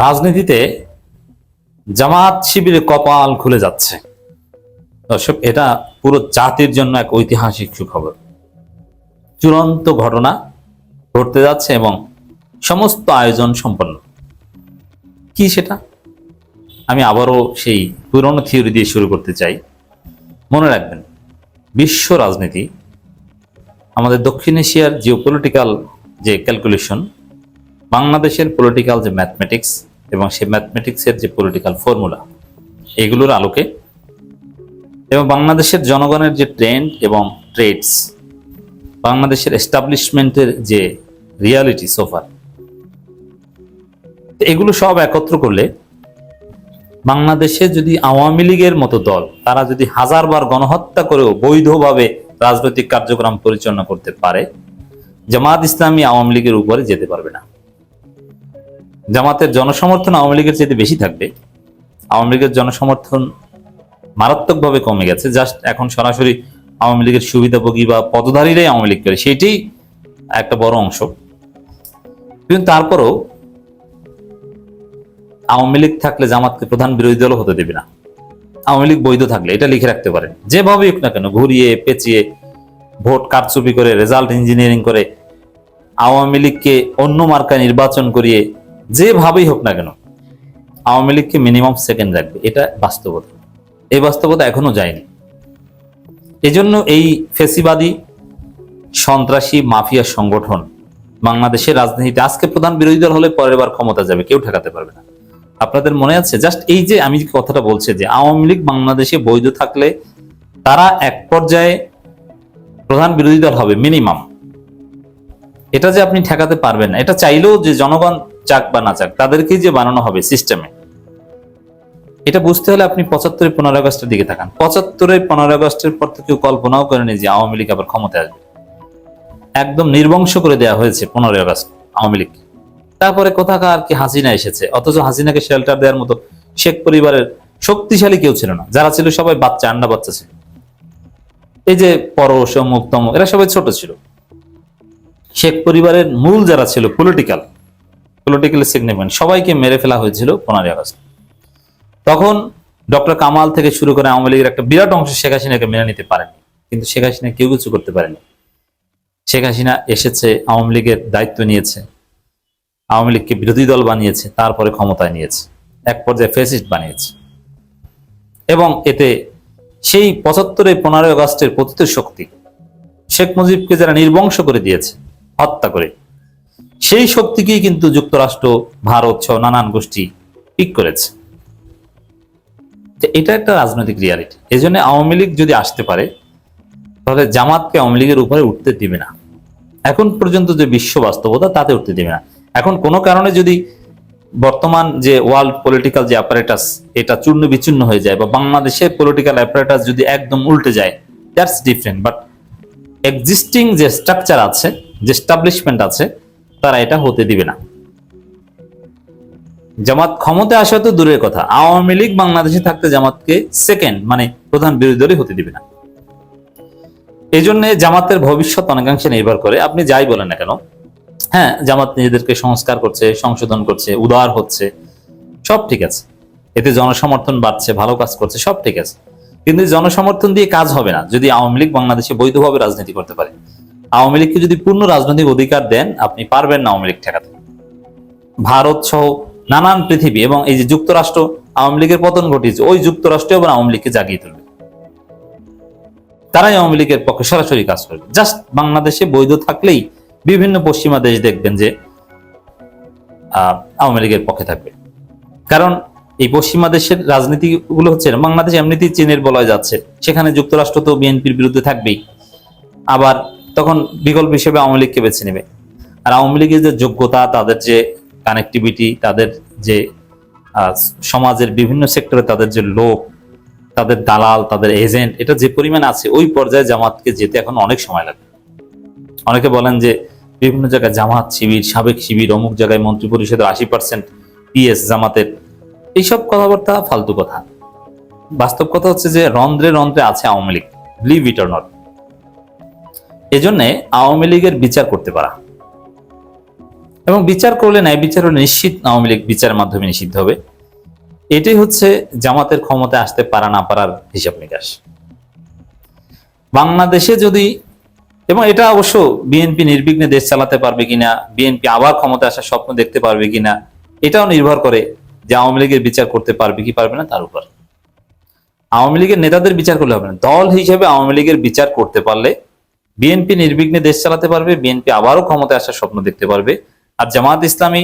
রাজনীতিতে জামাত শিবিরে কপাল খুলে যাচ্ছে। দর্শক, এটা পুরো জাতির জন্য এক ঐতিহাসিক সুখবর। চূড়ান্ত ঘটনা ঘটতে যাচ্ছে এবং সমস্ত আয়োজন সম্পন্ন। কি সেটা? আমি আবারও সেই পুরনো থিওরি দিয়ে শুরু করতে চাই। মনে রাখবেন, বিশ্ব রাজনীতি, আমাদের দক্ষিণ এশিয়ার জিওপলিটিক্যাল যে ক্যালকুলেশন, বাংলাদেশের পলিটিক্যাল যে ম্যাথমেটিক্স এবং সেই ম্যাথমেটিক্সের যে পলিটিক্যাল ফর্মুলা, এগুলোর আলোকে এবং বাংলাদেশের জনগণের যে ট্রেন্ড এবং ট্রেডস, বাংলাদেশের এস্টাবলিশমেন্টের যে রিয়ালিটি সোফার, এগুলো সব একত্র করলে বাংলাদেশে যদি আওয়ামী লীগের মতো দল, তারা যদি হাজারবার গণহত্যা করেও বৈধভাবে রাজনৈতিক কার্যক্রম পরিচালনা করতে পারে, জামাত ইসলামী আওয়ামী লীগের উপরে যেতে পারবে না। জামাতের জনসমর্থন আওয়ামী লীগের চেয়ে বেশি থাকবে। আওয়ামী লীগের জনসমর্থন মারাত্মকভাবে কমে গেছে। জাস্ট এখন সরাসরি আওয়ামী লীগের সুবিধাভোগী বা পদধারীরাই আওয়ামী লীগ করে, সেটাই একটা বড় অংশ। কিন্তু তারপরও আওয়ামী লীগ থাকলে জামাতকে প্রধান বিরোধী দল হতে দেবে না। আওয়ামী লীগ বৈধ থাকলে, এটা লিখে রাখতে পারেন, যেভাবেই হোক না কেন, ঘুরিয়ে পেঁচিয়ে, ভোট কারচুপি করে, রেজাল্ট ইঞ্জিনিয়ারিং করে, আওয়ামী লীগকে অন্য মার্কায় নির্বাচন করিয়ে, যেভাবেই হোক না কেন আওয়ামী লীগকে মিনিমাম সেকেন্ড রাখবে। এটা বাস্তবতা। এই বাস্তবতা এখনো যায়নি। এজন্য এই ফেসিবাদী সন্ত্রাসী মাফিয়া সংগঠন বাংলাদেশের রাজনীতিতে আজকে প্রধান বিরোধী দল হলে পরের বার ক্ষমতা যাবে, কেউ ঠেকাতে পারবে না। আপনাদের মনে আছে, জাস্ট এই যে আমি কথাটা বলছি যে আওয়ামী লীগ বাংলাদেশে বৈধ থাকলে তারা এক পর্যায়ে প্রধান বিরোধী দল হবে মিনিমাম। এটা যে আপনি ঠেকাতে পারবেন না, এটা চাইলেও যে জনগণ চাক বা না চাক, তাদেরকেই যে বানানো হবে সিস্টেমে, এটা বুঝতে হলে আপনি 75 15 আগস্টের দিকে তাকান। 75 15 আগস্টের পর তো কেউ কল্পনাও করেনি যে আওয়ামী লীগ আবার ক্ষমতায় আসবে। একদম নির্বংশ করে দেওয়া হয়েছে 15 আগস্ট আওয়ামী লীগ। তারপরে কোথাকার কি হাসিনা এসেছে, অথচ হাসিনাকে শেল্টার দেওয়ার মতো শেখ পরিবারের শক্তিশালী কেউ ছিল না। যারা ছিল সবাই বাচ্চা, আন্ডা বাচ্চা ছিল। এই যে পরশ, মুক্তম, এরা সবাই ছোট ছিল। শেখ পরিবারের মূল যারা ছিল পলিটিক্যাল সিগনিফিকেন্ট, সবাইকে মেরে ফেলা হয়েছিল 15 আগস্ট। তখন ডক্টর কামাল থেকে শুরু করে আওয়ামী লীগের একটা বিরাট অংশ শেখ হাসিনাকে মেনে নিতে পারেনি। কিন্তু শেখ হাসিনা কেউ কিছু করতে পারেনি। শেখ হাসিনা এসেছে, আওয়ামী লীগের দায়িত্ব নিয়েছে, আওয়ামী লীগকে বিরোধী দল বানিয়েছে, তারপরে ক্ষমতায় নিয়েছে, এক পর্যায়ে ফ্যাসিস্ট বানিয়েছে। এবং এতে সেই 75 15 আগস্টের পতিত শক্তি, শেখ মুজিবকে যারা নির্বংশ করে দিয়েছে হত্যা করে, সেই শক্তিকেই কিন্তু যুক্তরাষ্ট্র, ভারত সহ নানান গোষ্ঠী পিক করেছে। এটা একটা রাজনৈতিক রিয়ালিটি। এই জন্য আওয়ামী লীগ যদি আসতে পারে, তাহলে জামাতকে আওয়ামী লীগের উপরে উঠতে দিবে না। এখন পর্যন্ত যে বিশ্ব বাস্তবতা, তাতে উঠতে দিবে না। এখন কোনো কারণে যদি বর্তমান যে ওয়ার্ল্ড পলিটিক্যাল যে অ্যাপারেটাস, এটা চূর্ণ বিচূর্ণ হয়ে যায়, বা বাংলাদেশের পলিটিক্যাল অ্যাপারেটাস যদি একদম উল্টে যায়, দ্যাটস ডিফারেন্ট। বাট এক্সিস্টিং যে স্ট্রাকচার আছে, যে এস্টাবলিশমেন্ট আছে, তারা এটা হতে দিবে না। জামাত ক্ষমতায় আসা তো দূরের কথা, আওয়ামী লীগ বাংলাদেশে থাকতে জামাতকে সেকেন্ড মানে প্রধান বিরোধী দলই হতে দিবে না। এই জন্য জামাতের ভবিষ্যৎ অনেকাংশে নির্ভর করে, আপনি যাই বলেন না কেন। হ্যাঁ, জামাত নিজেদেরকে সংস্কার করছে, সংশোধন করছে, উদার হচ্ছে, সব ঠিক আছে। এতে জনসমর্থন বাড়ছে, ভালো কাজ করছে, সব ঠিক আছে। কিন্তু জনসমর্থন দিয়ে কাজ হবে না যদি আওয়ামী লীগ বাংলাদেশে বৈধভাবে রাজনীতি করতে পারে। আওয়ামী লীগকে যদি পূর্ণ রাজনৈতিক অধিকার দেন, আপনি পারবেন না আওয়ামী লীগ ঠেকাতে। ভারত সহ নানান পৃথিবী এবং এই যে যুক্তরাষ্ট্র আওয়ামী লীগের পতন ঘটিয়েছে, ওই যুক্তরাষ্ট্র এবং আওয়ামী লীগকে জাগিয়ে তুলবে। তারাই আওয়ামী লীগের পক্ষে সরাসরি কাজ করবে। জাস্ট বাংলাদেশে বৈধ থাকলেই বিভিন্ন পশ্চিমা দেশ দেখবেন যে আওয়ামী লীগের পক্ষে থাকবে। কারণ এই পশ্চিমা দেশের রাজনীতিগুলো হচ্ছে, বাংলাদেশ এমনিতেই চীনের বলয় যাচ্ছে, সেখানে যুক্তরাষ্ট্র তো বিএনপির বিরুদ্ধে থাকবেই। আবার তখন বিকল্প হিসেবে আওয়ামী লীগকে বেছে নেবে। আর আওয়ামী লীগের যে যোগ্যতা, তাদের যে কানেক্টিভিটি, তাদের যে সমাজের বিভিন্ন সেক্টরে তাদের যে লোক, তাদের দালাল, তাদের এজেন্ট, এটা যে পরিমাণ আছে, ওই পর্যায়ে জামাতকে যেতে এখন অনেক সময় লাগবে। অনেকে বলেন যে বিভিন্ন জায়গায় জামাত শিবির, সাবেক শিবির, অমুক জায়গায় মন্ত্রী পরিষদের 80% পিএস জামাতের। এইসব কথাবার্তা ফালতু কথা। বাস্তব কথা হচ্ছে যে রন্ধ্রে রন্ধ্রে আছে Awami League, believe it or not. এজন্য আওয়ামী লীগের বিচার করতে পারা এবং বিচার করলে ন্যায় বিচার হলে নিশ্চিত আওয়ামী লীগ বিচারের মাধ্যমে নিষিদ্ধ হবে। এটাই হচ্ছে জামাতের ক্ষমতায় আসতে পারা না পারার হিসাব নিকাশ। বাংলাদেশে যদি, এবং এটা অবশ্য বিএনপি নির্বিঘ্নে দেশ চালাতে পারবে কিনা, বিএনপি আবার ক্ষমতায় আসার স্বপ্ন দেখতে পারবে কিনা, এটাও নির্ভর করে যে আওয়ামী লীগের বিচার করতে পারবে কি পারবে না তার উপর। আওয়ামী লীগের নেতাদের বিচার করলে হবে না, দল হিসেবে আওয়ামী লীগের বিচার করতে পারলে বিএনপি নির্বিঘ্নে দেশ চালাতে পারবে, বিএনপি আবারও ক্ষমতায় আসার স্বপ্ন দেখতে পারবে, আর জামায়াত ইসলামী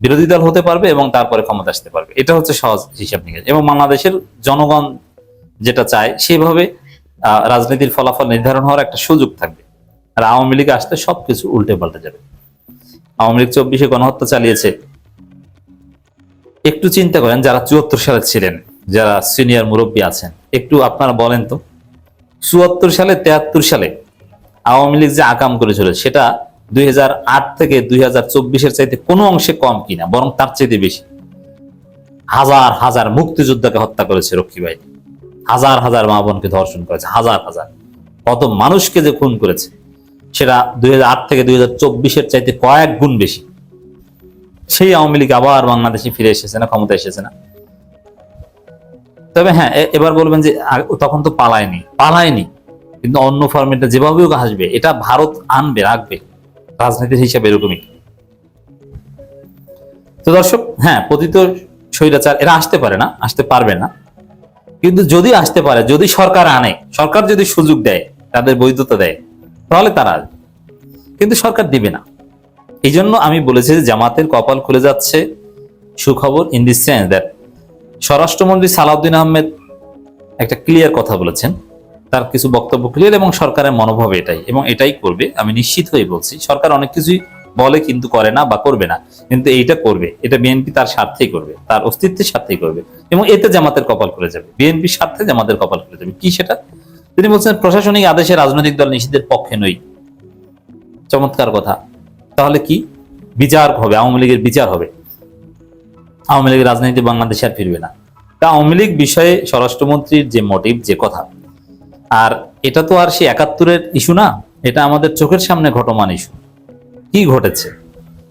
বিরোধী দল হতে পারবে এবং তারপরে ক্ষমতা আসতে পারবে। এটা হচ্ছে সহজ হিসাব নিকাশ। এবং বাংলাদেশের জনগণ যেটা চায় সেভাবে রাজনীতির ফলাফল নির্ধারণ হওয়ার একটা সুযোগ থাকবে। আর আওয়ামী লীগ আসতে সবকিছু উল্টে পাল্টে যাবে। আওয়ামী লীগ 24-এ গণহত্যা চালিয়েছে। একটু চিন্তা করেন, যারা 74 সালে ছিলেন, যারা সিনিয়র মুরব্বী আছেন, একটু আপনারা বলেন তো 74 সালে 73 সালে আওয়ামী লীগ যে আকাম করেছিল সেটা 2008 থেকে 2024-এর চাইতে কোনো অংশে কম কিনা, বরং তার চাইতে বেশি। হাজার হাজার মুক্তিযোদ্ধাকে হত্যা করেছে রক্ষী বাহিনী, হাজার হাজার মা বোনকে ধর্ষণ করেছে, হাজার হাজার কত মানুষকে যে খুন করেছে সেটা 2008 থেকে 2024-এর চাইতে কয়েক গুণ বেশি। সেই আওয়ামী লীগ আবার বাংলাদেশে ফিরে এসেছে না, ক্ষমতা এসেছে না? তবে হ্যাঁ, এবার বলবেন যে তখন তো পালায়নি, কিন্তু অন্য ফরম্যাটে যেভাবেও আসবে, এটা ভারত আনবে, রাখবে, রাজনীতির হিসাবে এরকমই। তো দর্শক, হ্যাঁ, পতিত স্বৈরাচার এরা আসতে পারে না, আসতে পারবে না, কিন্তু যদি আসতে পারে, যদি সরকার আনে, সরকার যদি সুযোগ দেয়, তাদের বৈধতা দেয়, তাহলে তারা আসবে। কিন্তু সরকার দিবে না। এই জন্য আমি বলেছি যে জামাতের কপাল খুলে যাচ্ছে। সুখবর ইন দি সেন্স দ্যাট স্বরাষ্ট্রমন্ত্রী সালাউদ্দিন আহমেদ একটা ক্লিয়ার কথা বলেছেন, তার কিছু বক্তব্য ক্লিয়ার, এবং সরকারের মনোভাব এটাই, এবং এটাই করবে। আমি নিশ্চিত হয়ে বলছি, সরকার অনেক কিছুই বলে কিন্তু করে না বা করবে না, কিন্তু এইটা করবে। এটা বিএনপি তার স্বার্থেই করবে, তার অস্তিত্বের স্বার্থেই করবে, এবং এতে জামাতের কপাল খুলে যাবে। বিএনপির স্বার্থে জামাতের কপাল খুলে যাবে। কি সেটা? তিনি বলছেন প্রশাসনিক আদেশে রাজনৈতিক দল নিষিদ্ধের পক্ষে নই। চমৎকার কথা। তাহলে কি বিচার হবে? আওয়ামী লীগের বিচার হবে, আওয়ামী লীগের রাজনীতি বাংলাদেশে আর ফিরবে না। তা আওয়ামী লীগ বিষয়ে স্বরাষ্ট্রমন্ত্রীর যে মোটিভ, যে কথা, আর এটা তো আর সে 71-এর ইস্যু না, এটা আমাদের চোখের সামনে ঘটমান ইস্যু। কি ঘটেছে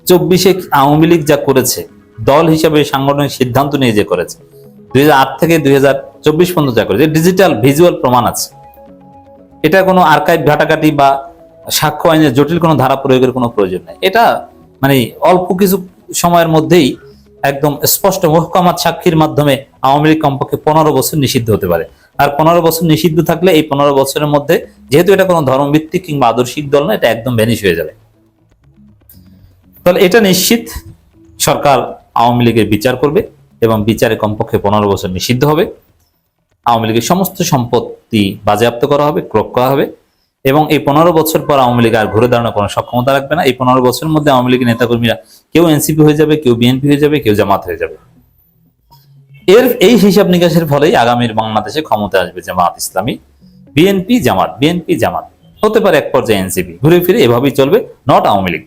24-এ? আওয়ামী লীগ যা করেছে, দল হিসাবে সাংগঠনিক সিদ্ধান্ত নিয়ে যে করেছে, 2008 থেকে 2024 পর্যন্ত যা করেছে, ডিজিটাল ভিজুয়াল প্রমাণ আছে। এটা কোনো আর্কাইভ ঘাটাঘাটি বা সাক্ষ্য আইনের জটিল কোনো ধারা প্রয়োগের কোনো প্রয়োজন নেই। এটা মানে অল্প কিছু সময়ের মধ্যেই একদম স্পষ্ট মুহকামাত সাক্ষীর মাধ্যমে আওয়ামী লীগ কমপক্ষে 15 বছর নিষিদ্ধ হতে পারে। আর 15 বছর নিষিদ্ধ থাকলে এই 15 বছরের মধ্যে, যেহেতু এটা কোনো ধর্মভিত্তিক কিংবা আদর্শিক দল না, এটা একদম ভ্যানিশ হয়ে যাবে। তাহলে এটা নিশ্চিত সরকার আওয়ামী লীগের বিচার করবে, এবং বিচারে কমপক্ষে 15 বছর নিষিদ্ধ হবে। আওয়ামী লীগের সমস্ত সম্পত্তি বাজেয়াপ্ত করা হবে, ক্রোক করা হবে, এবং এই 15 বছর পর আওয়ামী লীগ আর ঘুরে দাঁড়ানোর কোনো সক্ষমতা রাখবে না। এই 15 বছরের মধ্যে আওয়ামী লীগের নেতাকর্মীরা কেউ এনসিপি হয়ে যাবে, কেউ বিএনপি হয়ে যাবে, কেউ জামাত হয়ে যাবে। এই হিসাব নিকাশের ফলেই আগামীর বাংলাদেশে ক্ষমতা আসবে জামাত ইসলামী, বিএনপি জামাত, বিএনপি জামাত, হতে পারে এক পর্যায়ে এনসিপি, ঘুরে ফিরে এভাবেই চলবে, নট আওয়ামী লীগ।